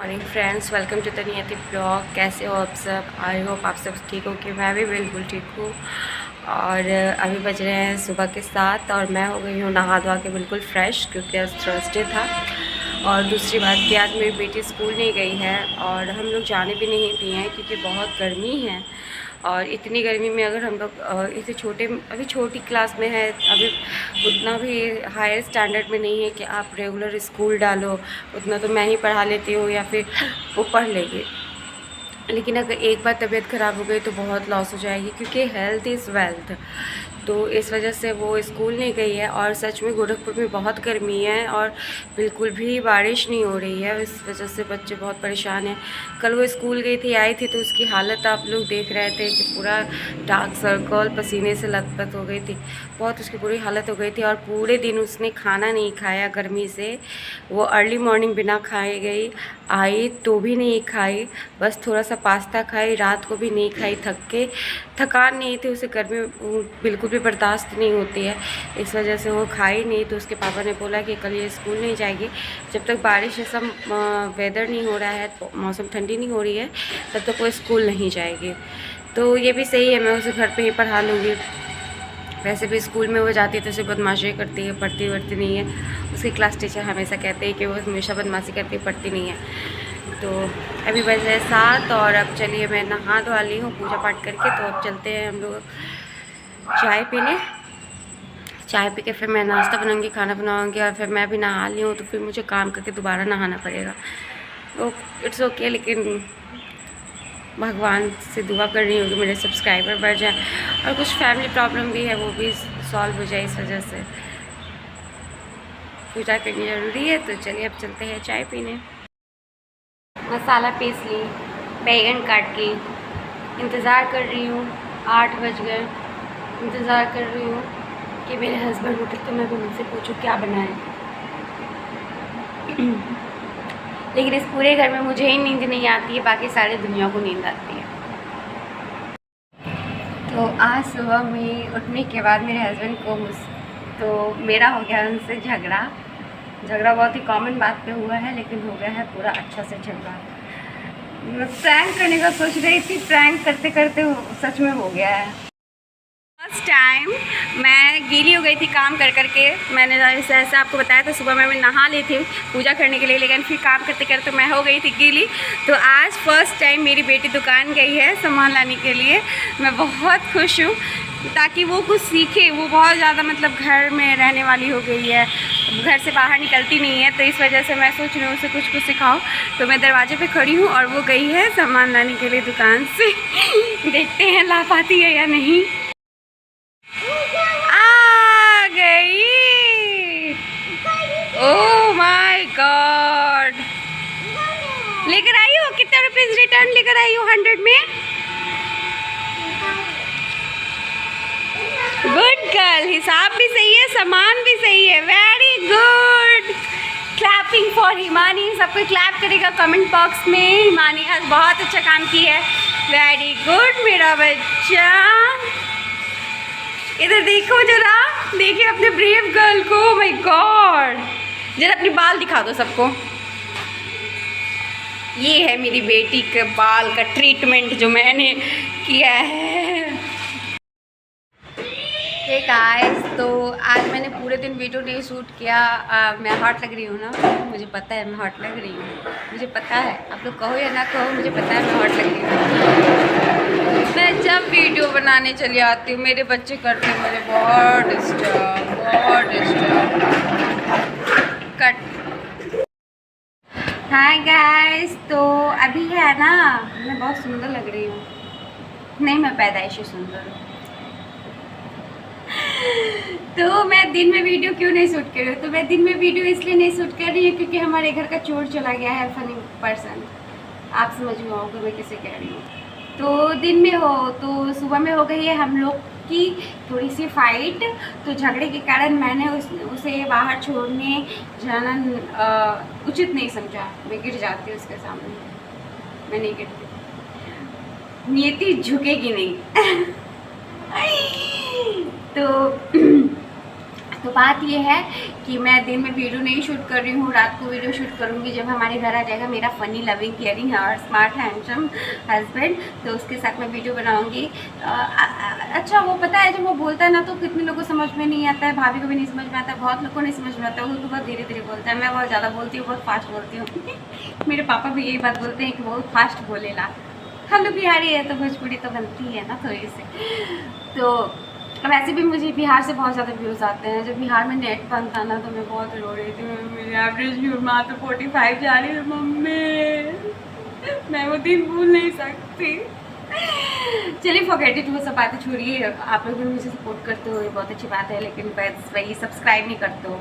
Morning friends, welcome to the Niyati blog. कैसे हो आप सब? आई होप आप सब ठीक हो कि मैं भी बिल्कुल ठीक हूँ। और अभी बज रहे हैं सुबह के 7 और मैं हो गई हूँ नहा धोवा के बिल्कुल फ्रेश, क्योंकि आज थर्सडे था। और दूसरी बात कि आज मेरी बेटी स्कूल नहीं गई है और हम लोग जाने भी नहीं दिए हैं क्योंकि बहुत गर्मी है। और इतनी गर्मी में अगर हम लोग इसे अभी छोटी क्लास में है, अभी उतना भी हायर स्टैंडर्ड में नहीं है कि आप रेगुलर स्कूल डालो। उतना तो मैं ही पढ़ा लेती हूँ या फिर वो पढ़ लेगी। लेकिन अगर एक बार तबीयत ख़राब हो गई तो बहुत लॉस हो जाएगी, क्योंकि हेल्थ इज़ वेल्थ। तो इस वजह से वो स्कूल नहीं गई है। और सच में गोरखपुर में बहुत गर्मी है और बिल्कुल भी बारिश नहीं हो रही है। इस वजह से बच्चे बहुत परेशान हैं। कल वो स्कूल गई थी, आई थी, तो उसकी हालत आप लोग देख रहे थे कि पूरा डार्क सर्कल, पसीने से लथपथ हो गई थी। बहुत उसकी बुरी हालत हो गई थी और पूरे दिन उसने खाना नहीं खाया गर्मी से। वो अर्ली मॉर्निंग बिना खाए गई, आई तो भी नहीं खाई, बस थोड़ा सा पास्ता खाई, रात को भी नहीं खाई। थकान नहीं थी उसे, गर्मी बिल्कुल भी बर्दाश्त नहीं होती है, इस वजह से वो खाई नहीं। तो उसके पापा ने बोला कि कल ये स्कूल नहीं जाएगी जब तक बारिश जैसा वेदर नहीं हो रहा है, तो मौसम ठंडी नहीं हो रही है, तब तक वो स्कूल नहीं जाएगी। तो ये भी सही है, मैं उसे घर पे ही पढ़ा लूँगी। वैसे भी स्कूल में वो जाती है तो उसे बदमाशी करती है, पढ़ती वढ़ती नहीं है। उसकी क्लास टीचर हमेशा कहते हैं कि वो हमेशा बदमाशी करती है, पढ़ती नहीं है। तो अभी बज रहे 7 और अब चलिए मैं नहा धो ली हूँ पूजा पाठ करके। तो अब चलते हैं हम लोग चाय पीने। चाय पी के फिर मैं नाश्ता बनाऊँगी, खाना बनाऊँगी, और फिर मैं भी नहा ली हूँ तो फिर मुझे काम करके दोबारा नहाना पड़ेगा। तो इट्स ओके, लेकिन भगवान से दुआ कर रही हूँ कि मेरे सब्सक्राइबर बढ़ जाए, और कुछ फैमिली प्रॉब्लम भी है वो भी सॉल्व हो जाए। इस वजह से पूजा करनी ज़रूरी है। तो चलिए अब चलते हैं चाय पीने। मसाला पीस ली, बैंगन काट ली, इंतज़ार कर रही हूँ। 8 बज गए, इंतज़ार कर रही हूँ कि मेरे हस्बैंड उठे तो मैं भी उनसे पूछूँ क्या बनाए। लेकिन इस पूरे घर में मुझे ही नींद नहीं आती है, बाकी सारी दुनिया को नींद आती है। तो आज सुबह में उठने के बाद मेरे हस्बैंड को तो मेरा हो गया उनसे झगड़ा बहुत ही कॉमन बात पे हुआ है, लेकिन हो गया है पूरा अच्छा से झगड़ा। मैं प्रैंक करने का सोच रही थी, प्रैंक करते करते सच में हो गया है। फर्स्ट टाइम मैं गीली हो गई थी काम कर करके। मैंने ऐसा आपको बताया था, सुबह मैं नहा ली थी पूजा करने के लिए, लेकिन फिर काम करते करते मैं हो गई थी गीली। तो आज फर्स्ट टाइम मेरी बेटी दुकान गई है सामान लाने के लिए। मैं बहुत खुश हूँ, ताकि वो कुछ सीखे। वो बहुत ज़्यादा मतलब घर में रहने वाली हो गई है, घर से बाहर निकलती नहीं है। तो इस वजह से मैं सोच रही हूँ उसे कुछ कुछ सिखाऊँ। तो मैं दरवाजे पे खड़ी हूँ और वो गई है सामान लाने के लिए दुकान से। देखते हैं ला पाती है या नहीं। आ गई, ओह माय गॉड। लेकर आई हो कितना रुपीज रिटर्न लेकर आई हो? 100 में। गुड गर्ल, हिसाब भी सही है, सामान भी सही है। Very good, clapping for Himani. सबको क्लैप करेगा कमेंट बॉक्स में। हिमानी आज बहुत अच्छा काम की है। वेरी गुड मेरा बच्चा। इधर देखो जरा, देखिए अपने ब्रेव गर्ल को। माय गॉड, जरा अपनी बाल दिखा दो सबको। ये है मेरी बेटी के बाल का ट्रीटमेंट जो मैंने किया है। हे गाइस, तो आज मैंने पूरे दिन वीडियो नहीं शूट किया। मैं हॉट लग रही हूँ ना, मुझे पता है मैं हॉट लग रही हूँ, मुझे पता है। आप लोग कहो या ना कहो, मुझे पता है मैं हॉट लग रही हूँ। मैं जब वीडियो बनाने चली आती हूँ मेरे बच्चे करते हैं मुझे बहुत डिस्टर्ब। कट। हाय गाइस, तो अभी है ना, मैं बहुत सुंदर लग रही हूँ। नहीं, मैं पैदाइशी सुंदर हूँ। तो मैं दिन में वीडियो क्यों नहीं शूट कर रही हूँ? तो मैं दिन में वीडियो इसलिए नहीं शूट कर रही हूँ क्योंकि हमारे घर का चोर चला गया है, फनी पर्सन। आप समझ में आओगे मैं किसे कह रही हूँ। तो दिन में हो, तो सुबह में हो गई है हम लोग की थोड़ी सी फाइट। तो झगड़े के कारण मैंने उसे बाहर छोड़ने जाना उचित नहीं समझा। मैं गिर जाती हूँ उसके सामने, मैं नहीं गिरती, नियति झुकेगी नहीं। तो तो बात ये है कि मैं दिन में वीडियो नहीं शूट कर रही हूँ, रात को वीडियो शूट करूँगी जब हमारे घर आ जाएगा मेरा फ़नी लविंग केयरिंग और स्मार्ट हैंडसम हस्बैंड, तो उसके साथ मैं वीडियो बनाऊँगी। अच्छा वो पता है जब वो बोलता है ना तो कितने लोगों को समझ में नहीं आता है, भाभी को भी नहीं समझ में आता है, बहुत लोगों को नहीं समझ में आता है, वो तो बहुत धीरे धीरे बोलता है। मैं बहुत ज़्यादा बोलती हूँ, बहुत फास्ट बोलती हूँ। मेरे पापा भी यही बात बोलते हैं कि बहुत फास्ट बोलेला। हम लोग बिहारी है तो भोजपुरी तो बनती है ना थोड़ी सी। तो वैसे भी मुझे बिहार से बहुत ज़्यादा व्यूज़ आते हैं। जब बिहार में नेट बंद था ना तो मैं बहुत रो रही थी, मेरी एवरेज व्यू माँ तो 45 जा रही है। मम्मी मैं वो दिन भूल नहीं सकती। चलिए फॉरगेट इट, वो सब बातें छोड़िए। आप लोग भी मुझे सपोर्ट करते हो, ये बहुत अच्छी बात है, लेकिन बस वही सब्सक्राइब नहीं करते हो।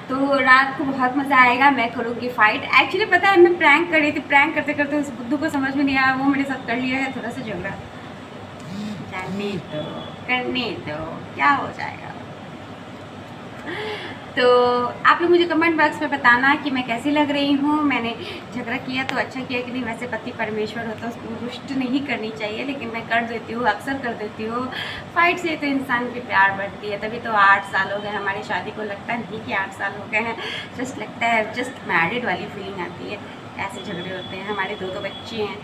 तो रात को बहुत मज़ा आएगा, मैं करूँगी फाइट। एक्चुअली पता है मैं प्रैंक कर रही थी, प्रैंक करते करते उस बुद्धू को समझ में नहीं आया, वो मेरे साथ कर लिया है थोड़ा सा झगड़ा। जानने दो, करने दो, क्या हो जाएगा। तो आप लोग मुझे कमेंट बॉक्स में बताना कि मैं कैसी लग रही हूँ। मैंने झगड़ा किया तो अच्छा किया कि नहीं। वैसे पति परमेश्वर होता है, उसको रुष्ट नहीं करनी चाहिए, लेकिन मैं कर देती हूँ, अक्सर कर देती हूँ। फाइट से तो इंसान की प्यार बढ़ती है। तभी तो 8 साल हो गए हमारी शादी को। लगता नहीं कि 8 साल हो गए हैं, जस्ट लगता है जस्ट मैरिड वाली फीलिंग आती है। ऐसे झगड़े होते हैं। हमारे 2 बच्चे हैं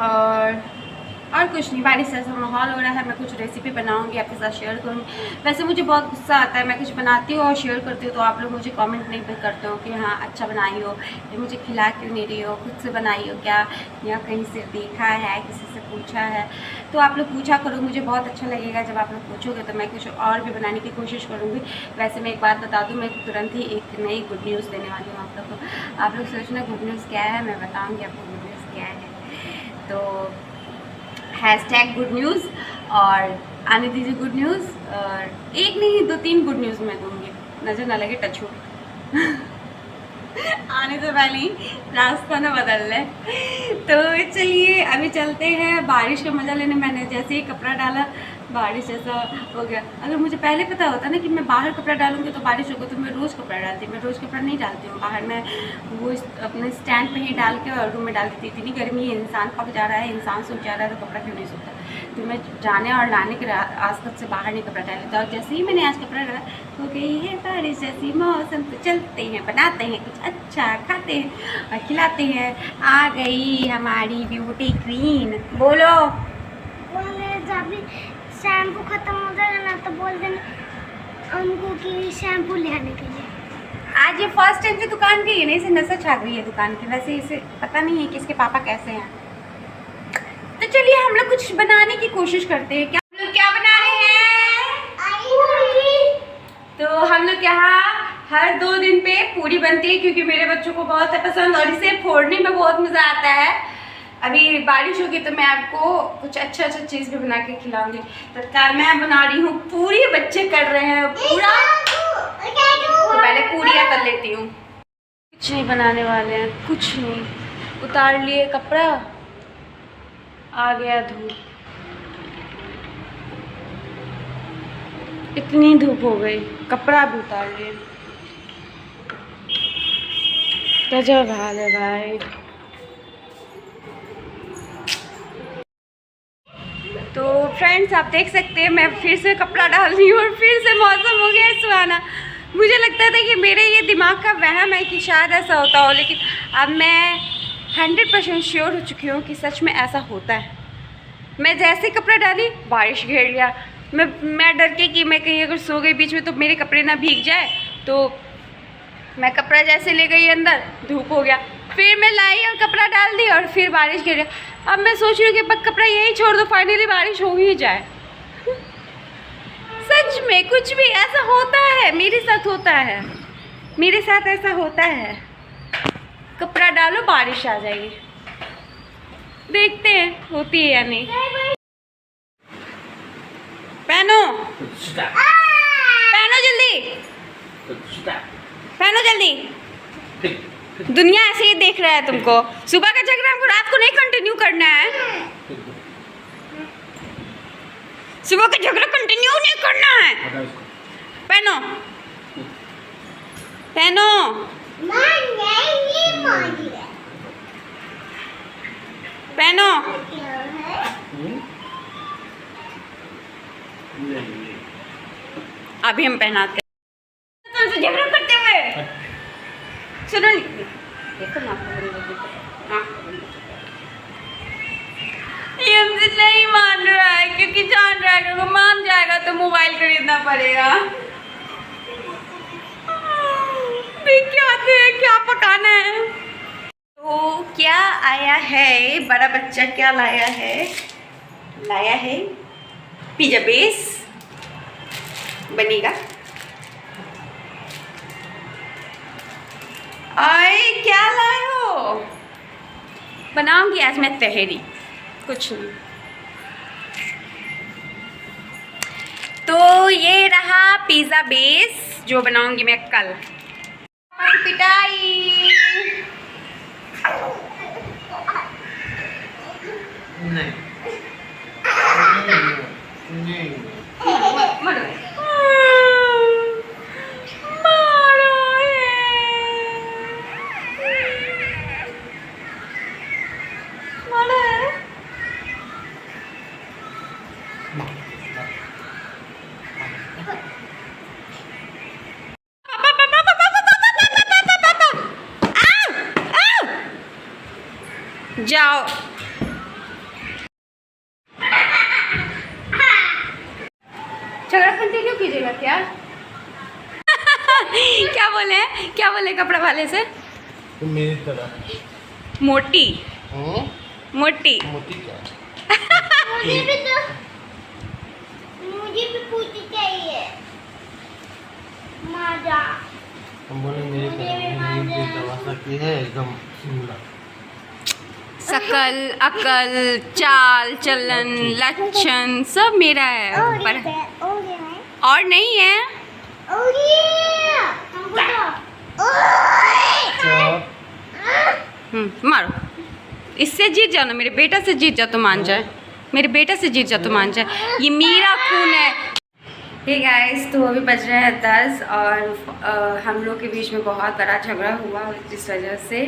और कुछ नहीं। बारिश से ऐसा माहौल हो रहा है। मैं कुछ रेसिपी बनाऊंगी, आपके साथ शेयर करूँगी। वैसे मुझे बहुत गुस्सा आता है, मैं कुछ बनाती हूँ और शेयर करती हूँ तो आप लोग मुझे कमेंट नहीं करते हो कि हाँ अच्छा बनाई हो, या मुझे खिला क्यों नहीं रही हो, खुद से बनाई हो क्या, या कहीं से देखा है, किसी से पूछा है। तो आप लोग पूछा करो, मुझे बहुत अच्छा लगेगा जब आप लोग पूछोगे, तो मैं कुछ और भी बनाने की कोशिश करूँगी। वैसे मैं एक बात बता दूँ, मैं तुरंत ही एक नई गुड न्यूज़ देने वाली हूँ आप लोग को। आप लोग सोचना गुड न्यूज़ क्या है, मैं बताऊँगी आपको गुड न्यूज़ क्या है। तो हैशटैग गुड न्यूज़ और आने दीजिए गुड न्यूज़। और एक नहीं 2-3 गुड न्यूज़ मैं दूँगी, नज़र ना लगे टच हो। आने से पहले ही रास्ता ना बदल ले। तो चलिए अभी चलते हैं। बारिश का मज़ा लेने मैंने जैसे ही कपड़ा डाला बारिश ऐसा हो गया। अगर मुझे पहले पता होता ना कि मैं बाहर कपड़ा डालूंगी तो बारिश होगी तो मैं रोज़ कपड़ा डालती। मैं रोज़ कपड़ा नहीं डालती हूँ बाहर, मैं वो अपने स्टैंड पे ही डाल के और रूम में डाल देती। इतनी गर्मी है, इंसान पक जा रहा है, इंसान सूख जा रहा है, तो कपड़ा क्यों नहीं सूखता। तो मैं जाने और लाने के आसपास से बाहर नहीं कपड़ा डालती। और जैसे ही मैंने आज कपड़ा डाला हो गई है बारिश जैसी मौसम, तो चलते हैं बनाते हैं कुछ अच्छा, खाते हैं और खिलाते हैं। आ गई हमारी ब्यूटी क्वीन। बोलो शैम्पू खत्म हो जाएगा ना तो बोल देना उनको कि शैम्पू ले आने के लिए। आज ये फर्स्ट टाइम से दुकान गई है ना, इसे नशा छा गई है दुकान की। वैसे इसे पता नहीं है कि इसके पापा कैसे हैं। तो चलिए हम लोग कुछ बनाने की कोशिश करते हैं। क्या बना रहे हैं? तो हम लोग यहाँ हर 2 दिन पे पूरी बनती है क्योंकि मेरे बच्चों को बहुत है पसंद और इसे फोड़ने में बहुत मज़ा आता है। अभी बारिश होगी तो मैं आपको कुछ अच्छा चीज़ भी बना के खिलाऊंगी। तत्काल मैं बना रही हूँ पूरी, बच्चे कर रहे हैं पूरा, तो पहले पूरियाँ कर लेती हूँ। कुछ नहीं बनाने वाले हैं, कुछ नहीं। उतार लिए कपड़ा, आ गया धूप, इतनी धूप हो गई, कपड़ा भी उतार लिए। गजब हाल है भाई। तो फ्रेंड्स आप देख सकते हैं मैं फिर से कपड़ा डाल रही हूँ और फिर से मौसम हो गया सुहाना। मुझे लगता था कि मेरे ये दिमाग का वहम है कि शायद ऐसा होता हो, लेकिन अब मैं 100% श्योर हो चुकी हूँ कि सच में ऐसा होता है। मैं जैसे कपड़ा डाली बारिश घेर लिया। मैं डर के कि मैं कहीं अगर सो गई बीच में तो मेरे कपड़े ना भीग जाए, तो मैं कपड़ा जैसे ले गई अंदर धूप हो गया। फिर मैं लाई और कपड़ा डाल दी और फिर बारिश गिर गया। अब मैं सोच रही हूँ कि कपड़ा यही छोड़ दो, फाइनली बारिश हो ही जाए। सच में कुछ भी ऐसा होता है, मेरे साथ होता है, मेरे साथ ऐसा होता है। कपड़ा डालो बारिश आ जाएगी, देखते हैं होती है या नहीं। पहनो पहनो जल्दी, पहनो जल्दी। दुनिया ऐसे ही देख रहा है तुमको। सुबह का झगड़ा हमको रात को नहीं कंटिन्यू करना है, सुबह का झगड़ा कंटिन्यू नहीं करना है। पहनो पहनो। पहनो। अभी हम पहनाते हैं तुमसे झगड़ा करते हुए। सुनो देखो ना, ये हमसे नहीं मान रहा है क्योंकि जान रहा है कि अगर मान जाएगा तो मोबाइल खरीदना पड़ेगा। क्या थे, क्या पकाना है? तो क्या आया है, बड़ा बच्चा क्या लाया है पिज़्ज़ा बेस बनेगा। आए क्या लाए हो? बनाऊंगी आज मैं तहरी, कुछ नहीं। तो ये रहा पिज़्ज़ा बेस जो बनाऊंगी मैं कल। पिटाई नहीं जाओ। झगड़ा कंटिन्यू कीजिएगा क्या? क्या बोले कपड़ा वाले से? तुम मेरी तरह मोटी मोटी मोती क्या? मुझे भी पूछी चाहिए माजा। हम बोले मेरी तरह ये दवा की है एकदम शिमला। शकल अकल चाल चलन लक्षण सब मेरा है पर और नहीं है। मारो, इससे जीत जाओ ना, मेरे बेटा से जीत जाओ तो मान जाए, मेरे बेटा से जीत जाओ तो मान जाए, ये मेरा खून है। हे गाइस, तो अभी बज रहे हैं 10 और हम लोग के बीच में बहुत बड़ा झगड़ा हुआ जिस वजह से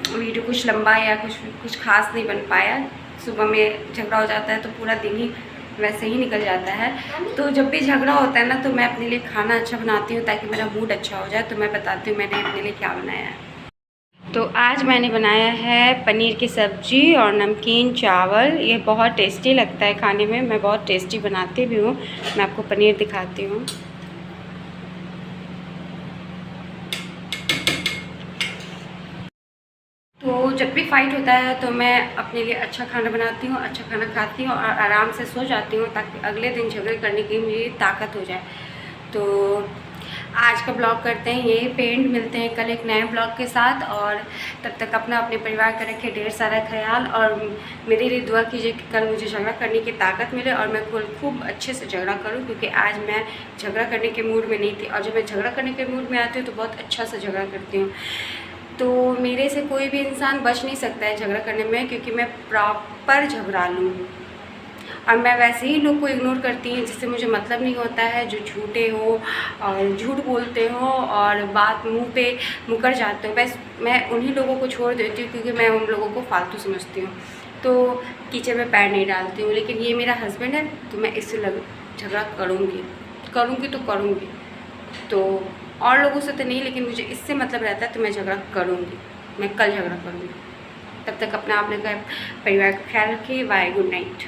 वीडियो कुछ लंबा या कुछ खास नहीं बन पाया। सुबह में झगड़ा हो जाता है तो पूरा दिन ही वैसे ही निकल जाता है। तो जब भी झगड़ा होता है ना तो मैं अपने लिए खाना अच्छा बनाती हूँ ताकि मेरा मूड अच्छा हो जाए। तो मैं बताती हूँ मैंने अपने लिए क्या बनाया है। तो आज मैंने बनाया है पनीर की सब्ज़ी और नमकीन चावल। ये बहुत टेस्टी लगता है खाने में, मैं बहुत टेस्टी बनाती भी हूँ। मैं आपको पनीर दिखाती हूँ। तो जब भी फाइट होता है तो मैं अपने लिए अच्छा खाना बनाती हूँ, अच्छा खाना खाती हूँ और आराम से सो जाती हूँ ताकि अगले दिन झगड़े करने की मेरी ताकत हो जाए। तो आज का ब्लॉग करते हैं ये पेंट। मिलते हैं कल एक नए ब्लॉग के साथ और तब तक अपना अपने परिवार का रखें ढेर सारा ख्याल और मेरे लिए दुआ कीजिए कि कल मुझे झगड़ा करने की ताकत मिले और मैं खूब अच्छे से झगड़ा करूं, क्योंकि आज मैं झगड़ा करने के मूड में नहीं थी और जब मैं झगड़ा करने के मूड में आती हूँ तो बहुत अच्छा से झगड़ा करती हूँ। तो मेरे से कोई भी इंसान बच नहीं सकता है झगड़ा करने में, क्योंकि मैं प्रॉपर झगड़ालू हूँ और मैं वैसे ही लोग को इग्नोर करती हूँ जिससे मुझे मतलब नहीं होता है, जो झूठे हो और झूठ बोलते हो और बात मुंह पे मुकर जाते हो। बस मैं उन्हीं लोगों को छोड़ देती हूँ क्योंकि मैं उन लोगों को फालतू समझती हूँ, तो कीचड़ में पैर नहीं डालती हूँ। लेकिन ये मेरा हस्बैंड है तो मैं इससे झगड़ा करूँगी तो करूँगी। तो और लोगों से तो नहीं, लेकिन मुझे इससे मतलब रहता है तो मैं झगड़ा करूँगी। मैं कल झगड़ा करूँगी। तब तक अपना आपने परिवार का ख्याल रखिए। Bye, good night.